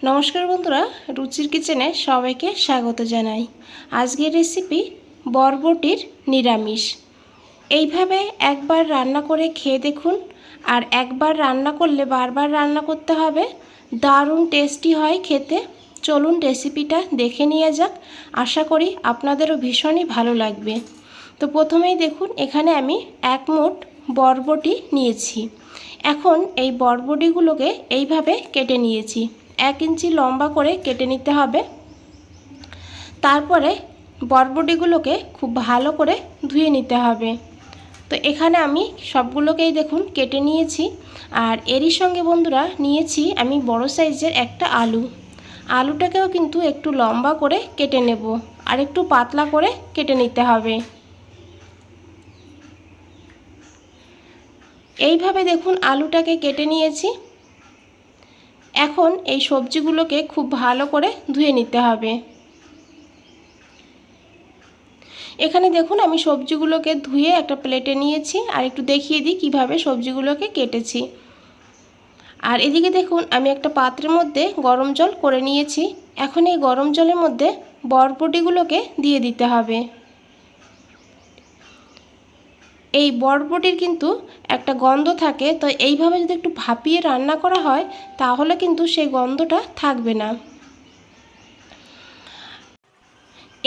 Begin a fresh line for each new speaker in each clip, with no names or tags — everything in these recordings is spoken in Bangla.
নমস্কার বন্ধুরা, রুচির কিচেনে সবাইকে স্বাগত জানাই। আজকের রেসিপি বরবটির নিরামিষ। এইভাবে একবার রান্না করে খেয়ে দেখুন, আর একবার রান্না করলে বারবার রান্না করতে হবে। দারুণ টেস্টি হয় খেতে। চলুন রেসিপিটা দেখে নিয়ে যাক। আশা করি আপনাদেরও ভীষণই ভালো লাগবে। তো প্রথমেই দেখুন, এখানে আমি 1 মুঠ বরবটি নিয়েছি। এখন এই বরবটিগুলোকে এইভাবে কেটে নিয়েছি। 1 ইঞ্চি লম্বা করে কেটে নিতে হবে। তারপরে বরবটিগুলোকে খুব ভালো করে ধুয়ে নিতে হবে। তো এখানে আমি সবগুলোকেই দেখুন কেটে নিয়েছি। আর এরই সঙ্গে বন্ধুরা নিয়েছি আমি বড় সাইজের একটা আলু। আলুটাকেও কিন্তু একটু লম্বা করে কেটে নেব, আর একটু পাতলা করে কেটে নিতে হবে। এইভাবে দেখুন আলুটাকে কেটে নিয়েছি। এখন এই সবজিগুলোকে খুব ভালো করে ধুয়ে নিতে হবে। এখানে দেখুন আমি সবজিগুলোকে ধুয়ে একটা প্লেটে নিয়েছি, আর একটু দেখিয়ে দিই কিভাবে সবজিগুলোকে কেটেছি। আর এদিকে দেখুন আমি একটা পাত্রের মধ্যে গরম জল করে নিয়েছি। এখন এই গরম জলের মধ্যে বরবটিগুলোকে দিয়ে দিতে হবে। এই বরবটির কিন্তু একটা গন্ধ থাকে, তো এইভাবে যদি একটু ভাপিয়ে রান্না করা হয় তাহলে কিন্তু সেই গন্ধটা থাকবে না।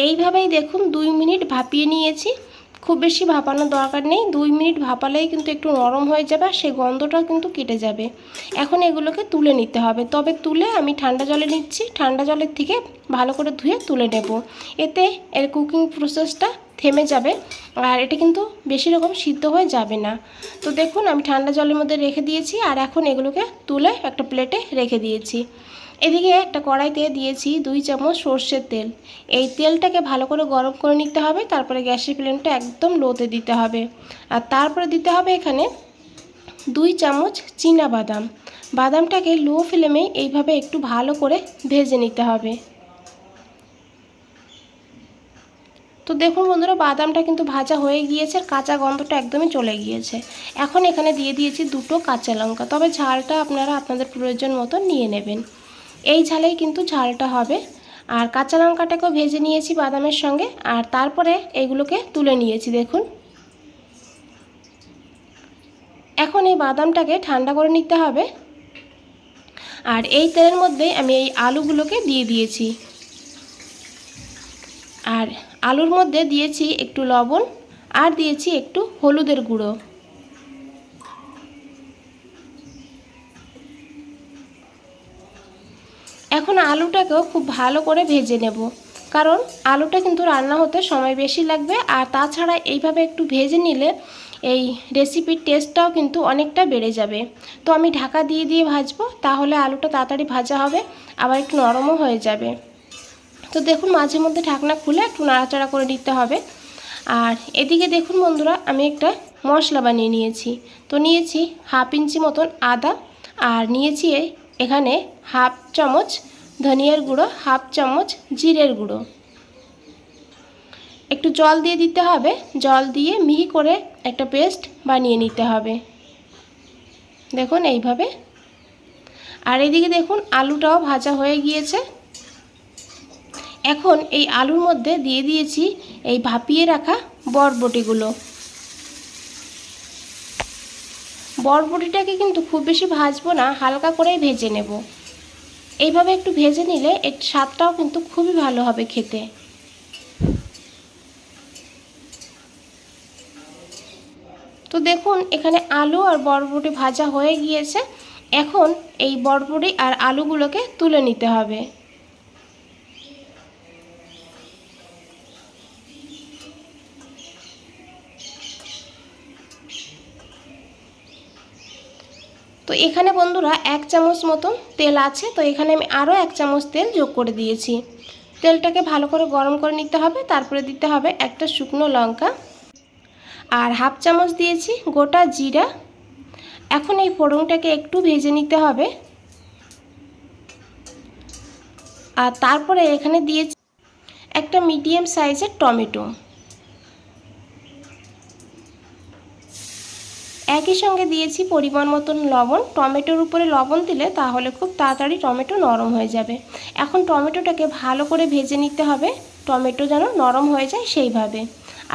এইভাবেই দেখুন 2 মিনিট ভাপিয়ে নিয়েছি। খুব বেশি ভাপানোর দরকার নেই, 2 মিনিট ভাপালেই কিন্তু একটু নরম হয়ে যাবে, আর সেই গন্ধটাও কিন্তু কেটে যাবে। এখন এগুলোকে তুলে নিতে হবে, তবে তুলে আমি ঠান্ডা জলে নিচ্ছি। ঠান্ডা জলের থেকে ভালো করে ধুয়ে তুলে নেব, এতে এর কুকিং প্রসেসটা থেমে যাবে, আর এটা কিন্তু বেশি রকম সিদ্ধ হয়ে যাবে না। তো দেখুন আমি ঠান্ডা জলের মধ্যে রেখে দিয়েছি, আর এখন এগুলোকে তুলে একটা প্লেটে রেখে দিয়েছি। এদিকে একটা কড়াইতে দিয়েছি 2 চামচ সর্ষের তেল। এই তেলটাকে ভালো করে গরম করে নিতে হবে। তারপরে গ্যাসের ফ্লেমটা একদম লোতে দিতে হবে। আর তারপরে দিতে হবে এখানে 2 চামচ বাদাম। বাদামটাকে লো ফ্লেমে এইভাবে একটু ভালো করে ভেজে নিতে হবে। তো দেখুন বন্ধুরা, বাদামটা কিন্তু ভাজা হয়ে গিয়েছে, কাঁচা গন্ধটা একদমই চলে গিয়েছে। এখন এখানে দিয়ে দিয়েছি 2টো কাঁচা লঙ্কা, তবে ঝালটা আপনারা আপনাদের প্রয়োজন মতো নিয়ে নেবেন। এই ঝালেই কিন্তু ঝালটা হবে। আর কাঁচা লঙ্কাটাকেও ভেজে নিয়েছি বাদামের সঙ্গে, আর তারপরে এগুলোকে তুলে নিয়েছি দেখুন। এখন এই বাদামটাকে ঠান্ডা করে নিতে হবে। আর এই তেলের মধ্যে আমি এই আলুগুলোকে দিয়ে দিয়েছি, আর আলুর মধ্যে দিয়েছি একটু লবণ, আর দিয়েছি একটু হলুদের গুঁড়ো। এখন আলুটাকেও খুব ভালো করে ভেজে নেব, কারণ আলুটা কিন্তু রান্না হতে সময় বেশি লাগবে। আর তাছাড়া এইভাবে একটু ভেজে নিলে এই রেসিপির টেস্টটাও কিন্তু অনেকটা বেড়ে যাবে। তো আমি ঢাকা দিয়ে দিয়ে ভাজবো, তাহলে আলুটা তাড়াতাড়ি ভাজা হবে, আবার একটু নরমও হয়ে যাবে। তো দেখুন মাঝে মধ্যে ঢাকনা খুলে একটু নাড়াচাড়া করে নিতে হবে। আর এদিকে দেখুন বন্ধুরা, আমি একটা মশলা বানিয়ে নিয়েছি। তো নিয়েছি 1/2 ইঞ্চি মতন আদা, আর নিয়েছি এখানে 1/2 চামচ ধনিয়ার গুঁড়ো, 1/2 চামচ জিরের গুঁড়ো। একটু জল দিয়ে দিতে হবে, জল দিয়ে মিহি করে একটা পেস্ট বানিয়ে নিতে হবে দেখুন এইভাবে। আর এদিকে দেখুন আলুটাও ভাজা হয়ে গিয়েছে। এখন এই আলুর মধ্যে দিয়ে দিয়েছি এই ভাপিয়ে রাখা বরবটিগুলো। বরবটিটাকে কিন্তু খুব বেশি ভাজবো না, হালকা করেই ভেজে নেব। এইভাবে একটু ভেজে নিলে এর স্বাদটাও কিন্তু খুবই ভালো হবে খেতে। তো দেখুন এখানে আলু আর বরবটি ভাজা হয়ে গিয়েছে। এখন এই বরবটি আর আলুগুলোকে তুলে নিতে হবে। তো এখানে বন্ধুরা 1 চামচ মতন তেল আছে, তো এখানে আমি আরও 1 চামচ তেল যোগ করে দিয়েছি। তেলটাকে ভালো করে গরম করে নিতে হবে। তারপরে দিতে হবে একটা শুকনো লঙ্কা, আর 1/2 চামচ দিয়েছি গোটা জিরা। এখন এই ফোড়নটাকে একটু ভেজে নিতে হবে। আর তারপরে এখানে দিয়েছি একটা মিডিয়াম সাইজের টমেটো, একই সঙ্গে দিয়েছি পরিমাণ মতন লবণ। টমেটোর উপরে লবণ দিলে তাহলে খুব তাড়াতাড়ি টমেটো নরম হয়ে যাবে। এখন টমেটোটাকে ভালো করে ভেজে নিতে হবে, টমেটো যেন নরম হয়ে যায় সেইভাবে।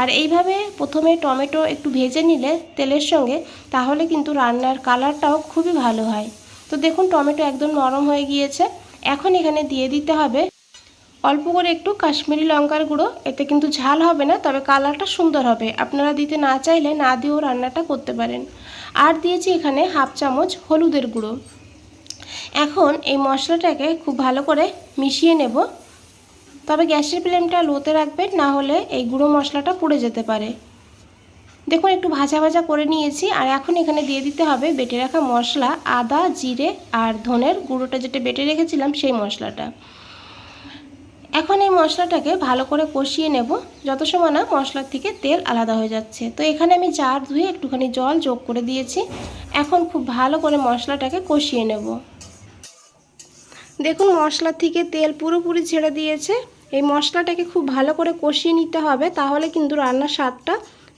আর এইভাবে প্রথমে টমেটো একটু ভেজে নিলে তেলের সঙ্গে, তাহলে কিন্তু রান্নার কালারটাও খুবই ভালো হয়। তো দেখুন টমেটো একদম নরম হয়ে গিয়েছে। এখন এখানে দিয়ে দিতে হবে অল্প করে একটু কাশ্মীরি লঙ্কার গুঁড়ো। এতে কিন্তু ঝাল হবে না, তবে কালারটা সুন্দর হবে। আপনারা দিতে না চাইলে না দিয়েও রান্নাটা করতে পারেন। আর দিয়েছি এখানে হাফ চামচ হলুদের গুঁড়ো। এখন এই মশলাটাকে খুব ভালো করে মিশিয়ে নেব, তবে গ্যাসের ফ্লেমটা লোতে রাখবেন, না হলে এই গুঁড়ো মশলাটা পুড়ে যেতে পারে। দেখুন একটু ভাজা ভাজা করে নিয়েছি। আর এখন এখানে দিয়ে দিতে হবে বেটে রাখা মশলা, আদা, জিরে আর ধনের গুঁড়োটা যেটা বেটে রেখেছিলাম সেই মশলাটা। এখন এই মশলাটাকে ভালো করে কষিয়ে নেব যত সময় না মশলার থেকে তেল আলাদা হয়ে যাচ্ছে। তো এখানে আমি জার ধুয়ে একটুখানি জল যোগ করে দিয়েছি। এখন খুব ভালো করে মশলাটাকে কষিয়ে নেব। দেখুন মশলা থেকে তেল পুরোপুরি ছেড়ে দিয়েছে। এই মশলাটাকে খুব ভালো করে কষিয়ে নিতে হবে, তাহলে কিন্তু রান্নার স্বাদটা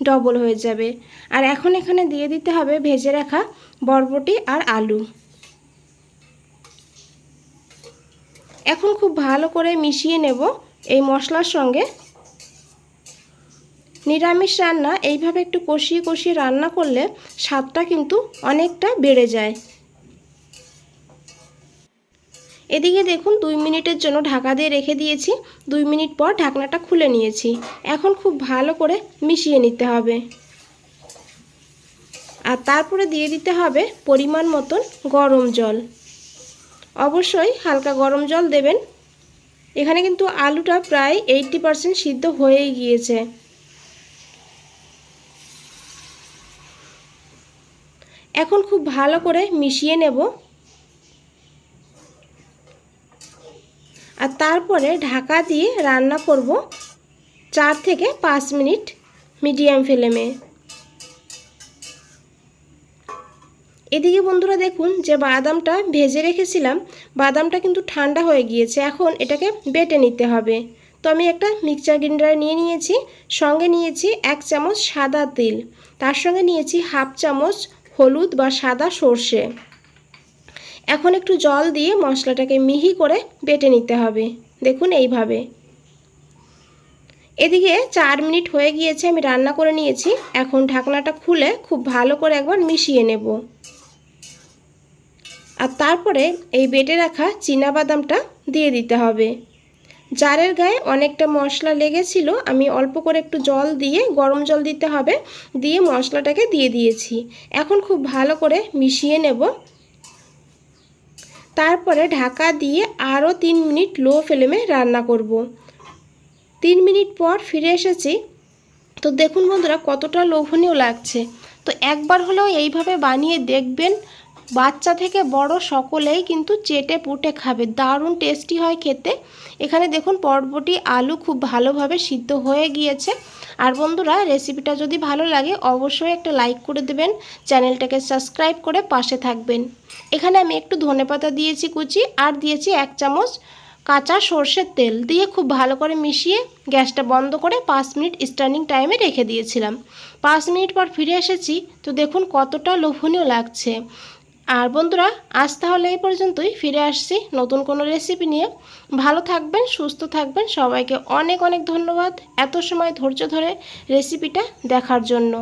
ডবল হয়ে যাবে। আর এখন এখানে দিয়ে দিতে হবে ভেজে রাখা বরবটি আর আলু। এখন খুব ভালো করে মিশিয়ে নেব এই মশলার সঙ্গে। নিরামিষ রান্না এইভাবে একটু কষিয়ে কষিয়ে রান্না করলে স্বাদটা কিন্তু অনেকটা বেড়ে যায়। এদিকে দেখুন 2 মিনিটের জন্য ঢাকা দিয়ে রেখে দিয়েছি। 2 মিনিট পর ঢাকনাটা খুলে নিয়েছি। এখন খুব ভালো করে মিশিয়ে নিতে হবে। আর তারপরে দিয়ে দিতে হবে পরিমাণ মতন গরম জল। অবশ্যই হালকা গরম জল দেবেন। এখানে কিন্তু আলুটা প্রায় 80% সিদ্ধ হয়েই গিয়েছে। এখন খুব ভালো করে মিশিয়ে নেব। আর তারপরে ঢাকা দিয়ে রান্না করব 4 থেকে 5 মিনিট মিডিয়াম ফ্লেমে। এদিকে বন্ধুরা দেখুন যে বাদামটা ভেজে রেখেছিলাম, বাদামটা কিন্তু ঠান্ডা হয়ে গিয়েছে। এখন এটাকে বেটে নিতে হবে। তো আমি একটা মিক্সচার গ্রাইন্ডার নিয়ে নিয়েছি, সঙ্গে নিয়েছি 1 চামচ সাদা তিল, তার সঙ্গে নিয়েছি হাফ চামচ হলুদ বা সাদা সর্ষে। এখন একটু জল দিয়ে মশলাটাকে মিহি করে বেটে নিতে হবে। দেখুন এইভাবে। এদিকে 4 মিনিট হয়ে গিয়েছে, আমি রান্না করে নিয়েছি। এখন ঢাকনাটা খুলে খুব ভালো করে একবার মিশিয়ে নেব। আর তারপরে এই বেটে রাখা চীনাবাদামটা দিয়ে দিতে হবে। জারের গায়ে অনেকটা মশলা লেগেছিল, আমি অল্প করে একটু জল দিয়ে, গরম জল দিতে হবে, দিয়ে মশলাটাকে দিয়ে দিয়েছি। এখন খুব ভালো করে মিশিয়ে নেব। তারপরে ঢাকা দিয়ে আরও 3 মিনিট লো ফ্লেমে রান্না করব। 3 মিনিট পর ফিরে এসেছি। তো দেখুন বন্ধুরা কতটা লোভনীয় লাগছে। তো একবার হলেও এইভাবে বানিয়ে দেখবেন, বাচ্চা থেকে বড় সকলেই কিন্তু চেটে পুটে খাবে। দারুণ টেস্টি হয় খেতে। এখানে দেখুন বরবটি আলু খুব ভালোভাবে সিদ্ধ হয়ে গিয়েছে। আর বন্ধুরা রেসিপিটা যদি ভালো লাগে অবশ্যই একটা লাইক করে দেবেন, চ্যানেলটাকে সাবস্ক্রাইব করে পাশে থাকবেন। এখানে আমি একটু ধনেপাতা দিয়েছি কুচি, আর দিয়েছি 1 চামচ কাঁচা সর্ষের তেল দিয়ে খুব ভালো করে মিশিয়ে গ্যাসটা বন্ধ করে 5 মিনিট স্ট্যান্ডিং টাইমে রেখে দিয়েছিলাম। 5 মিনিট পর ফিরে এসেছি। তো দেখুন কতটা লোভনীয় লাগছে। আর বন্ধুরা আজ তাহলে এই পর্যন্তই, ফিরে আসছি নতুন কোনো রেসিপি নিয়ে। ভালো থাকবেন, সুস্থ থাকবেন। সবাইকে অনেক অনেক ধন্যবাদ এত সময় ধৈর্য ধরে রেসিপিটা দেখার জন্য।